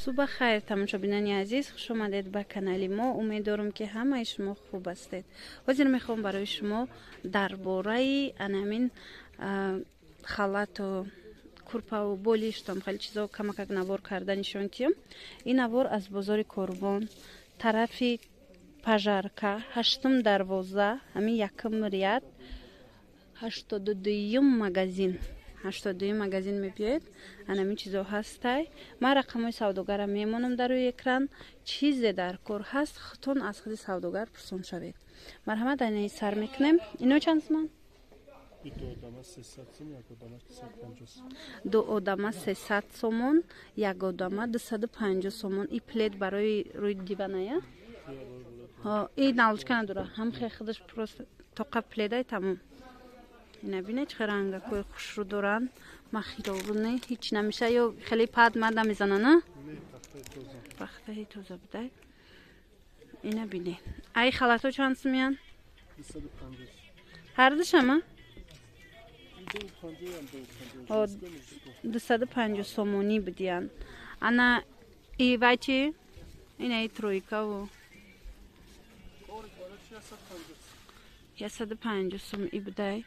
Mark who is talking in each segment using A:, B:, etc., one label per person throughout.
A: صبح خیر تماشابینان عزیز، خوش آمدید به کانال ما. امیدوارم که همه شما خوب هستید. حاضر میخوام برای شما درباره انامین خلات و کرپا و بولیشتم خیلی چیزا کمک نوار کردنشون تیم. این نوار از بازار کربان طرف پژارکا 8 دروازه همین یکم ریاد 82 مگزین 82 مگزین میبید. انمی چیزا هسته. ما رقمای سوداگر میمونم در روی اکران. چیزی در کار هست خطون از خود سوداگر پرسون شوید. مرحمت اینه سر میکنیم. اینو چند سمان؟ دو آدمه 300 سومون، یک آدمه 250 سومون. این پلیت برای روی دیوانه ها. این نالچکه نداره. هم خیلی خودش پروست تا پلیده تمام. اینا بینه چه رنگه کوی خوش رو دارن. مخیرونه هیچ نمیشه یا خیلی پاد مد نمیزنه نه؟ وقتی توزه بده. اینا بینه. ای خلاتو چند میان؟
B: 250.
A: هر دوش هم؟ 250 سومونی بدیان. انا ای وای چی؟ اینا ای ترویکا و 150 سوم ای بده.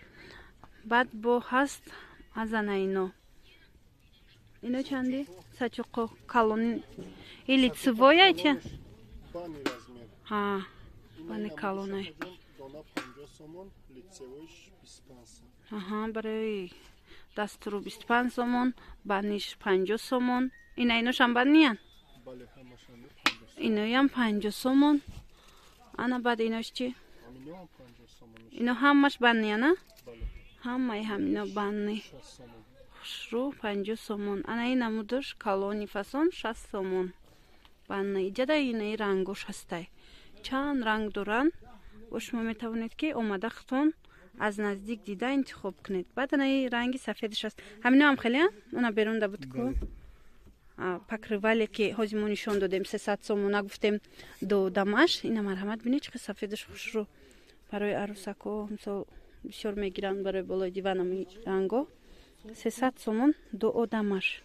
A: بعد با هست از اینو. اینو چندی؟ سچوقو کالون. ای لیتسویا چه؟
B: Bani razmer.
A: ها. بانی کالونه.
B: Dona 50 somon, licevoish 25.
A: آها برای دسترو 25 سومون، بانیش 50 سومون. اینوش هم بانیان؟
B: Bale hamashane 50.
A: اینو هم 50 سومون. انا بعد اینوش چی؟
B: Amino 50 somon.
A: اینو همش بانیه نه؟
B: Bale.
A: همه همینو بانی.
B: 60 somon.
A: خوشرو 50 سومون. انا این نمودش کالونی فاسون 60 سومون. بانی. جدا اینه رنگوش هسته. چند رنگ دارن. و شما میتوانید که اومده خطون از نزدیک دیده انتخاب کنید. بعد این رنگی سفیدش هست. همینو هم خیلی اونا بیرون ده بود که پکروالی که حاجمون نشون دادیم 300 سومون گفتیم دو دمش. اینا مرحمت بینید چه سفیدش خوش رو برای عروسکو مثلا بسیار میگیرن برای بالای دیوانم رنگو 300 سومون دو دمش.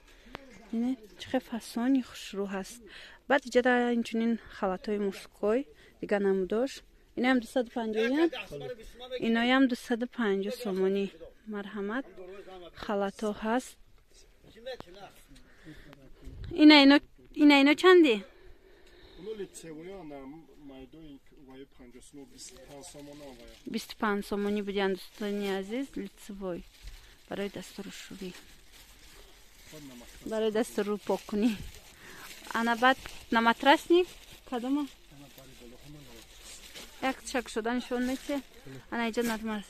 A: اینه چه فاسونی خوش رو هست. بعد جدا اینچنین خلاتای مسکوی دیگه نمودش. اینا هم 250 اینا هم 250 سومونی. مرحمت خلاتو هست. اینا چندی؟
B: Bunu licevoya anam maydo vay 50 somon 25 somon avaya.
A: 25 سومونی بدین دوستانی عزیز. لیتسوی برای دست رو شوری. برای دست رو پاکنی. انا بعد نماترسنی کدوم؟ یک چک شدنشون میشه. انا اینجا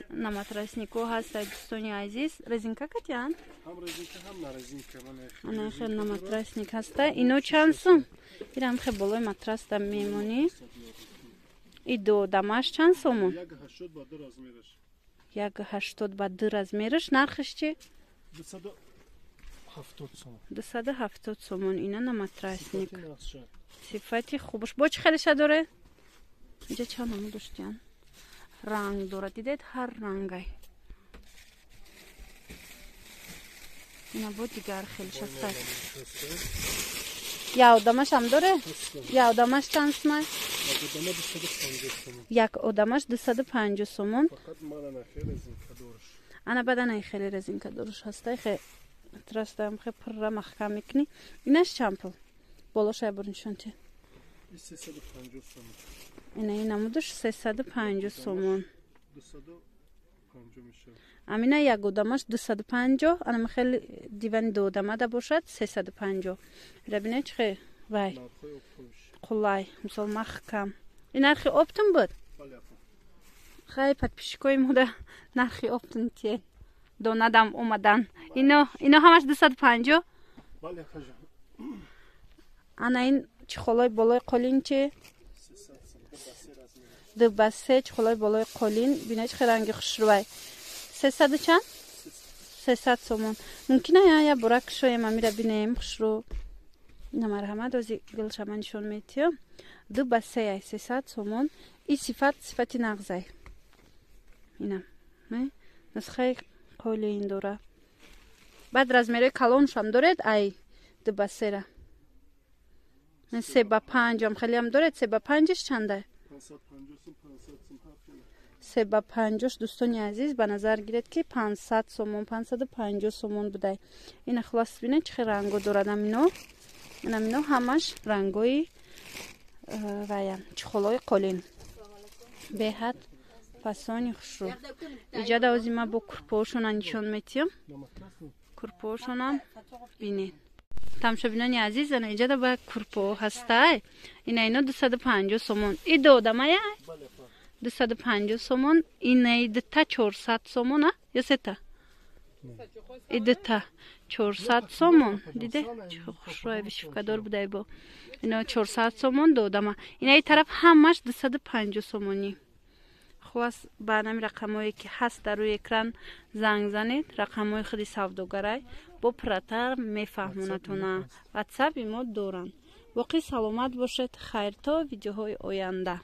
A: نماترسنیکو هست دوستانی عزیز. رزینکا کتیان؟
B: Ham rezinka ham narezinka man.
A: انا خیلی نماترسنیک هسته. اینو چند سوم؟ ایرم خیلی بالای ماترس دم میمونی. این دو دمش چند سومون؟
B: 180 با 2 razmerish.
A: 180 با 2 razmerish. نرخش چی؟
B: 270 somon.
A: 270 سومون. اینا نماترسنیک.
B: Nasha.
A: صفتی خوبش. با چه خیلیش داره؟ اینجا چند همون داشتیان؟ رنگ داره. دیدید هر رنگی. اینا بود دیگر خیلیش هسته. یا آدمش هم داره؟ یا آدمش چند سمه؟ یک آدمش 250 سومون.
B: Fakat malana kheli rezinka dorish.
A: انا بدن خیلی رزینکا دورش هسته. خیلی ترستم خیلی پر محکم میکنی. اینش چند پول؟ بالاش برنشون چه؟
B: 350 somon.
A: این نمودش 350 سومون.
B: 250 میشه.
A: امینه یک آدمش 250. انا خیلی دیوان دو آدمه ده باشد 350. ربینه چه وای قلای مثلا محکم. این نرخی اپتون بود؟ خیلی پد پیشکوی موده نرخی اپتون تیه دو ندم اومدن. اینو همش 250.
B: بله خجم.
A: انا این چه خلای بالای قلین چه؟ دو بسه چه خلای بالای قلین. بینه چه رنگی خوش روی 300 چند؟ 300 سومون. ممکنه یا برک شوی ما میره بینیم خوش رو. اینا مرحمت ازی گلش من نشون میتیم. دو بسه 300 سومون. این صفتی نغزه. اینا نسخه قولی این دوره. بعد رزمیره کلونش هم دارد. ای دو بسه را Себа 5 هم خیلی هم داره. себа 5 چنده؟
B: 550
A: себа 5 دوستانی عزیز به نظر گیرید که 500 سومون 550 سومون بوده. این خلاص بینه چه رنگو داره اینو همش رنگوی رایم چخلای قلین به حد فاسونی خوشرو. اینجا دوازی ما با کرپوشون نشون میتیم. کرپوشون هم بینید. تماشا بینانی عزیز اینجا دا با کرپو هسته. اینا 250 سومون. این دو دمه 250 سومون. این دتا 400 سومون یا ستا؟ این دتا 400 سومون. دیده؟ چه خوشروی بشفکدار بوده با. اینا 400 سومون دو دمه. این طرف همش 250 سومونی. خواست با نمی رقمایی که هست در روی اکران زنگ زنید. رقمای خودی سوداگرای با پراتر میفهمونتونه. واتساپ ما دارن. واقعی سلامت باشید. خیر تا ویدیوهای آینده.